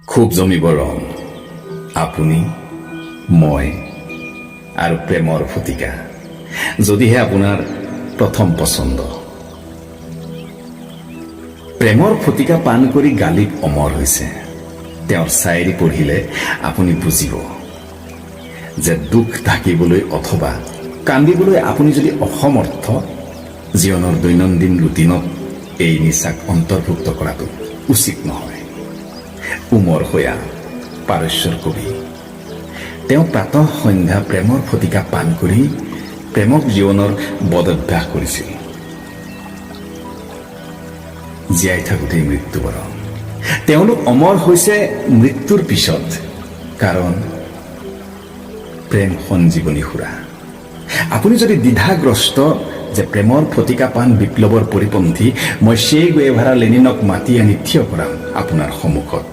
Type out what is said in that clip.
খুব জমিব ৰং আপুনি মই আৰু প্ৰেমৰ ফটিকা যদিহে আপোনাৰ প্ৰথম পছন্দ প্ৰেমৰ ফটিকা পান কৰি গালিত অমৰ হৈছে তেওঁৰ শায়েৰী পঢ়িলে আপুনি বুজিব যে দুখ ঢাকিবলৈ অথবা কান্দিবলৈ আপুনি যদি অসমৰ্থ জীৱনৰ দৈনন্দিন ৰুটিনত এই নিচাক অন্তৰ্ভুক্ত কৰাটো উচিত নহয় উমৰ হৈয়া পাৰস্যৰ কবি তেওঁ প্ৰাতঃ সন্ধ্যা প্ৰেমৰ ফটিকা পান কৰি প্ৰেমক জীৱনৰ বদভ্যাস কৰিছিল জীয়াই থাকোঁতেই মৃত্যুবৰণ তেওঁলোক অমৰ হৈছে মৃত্যুৰ পিছত কাৰণ প্ৰেম সঞ্জীৱনী সুৰা আপুনি যদি দ্বিধাগ্ৰস্ত যে প্ৰেমৰ ফটিকা পান বিপ্লৱৰ পৰিপন্থী মই সেই গুয়েভাৰা লেনিনক মাতি আনি থিয় কৰাম আপোনাৰ সন্মুখত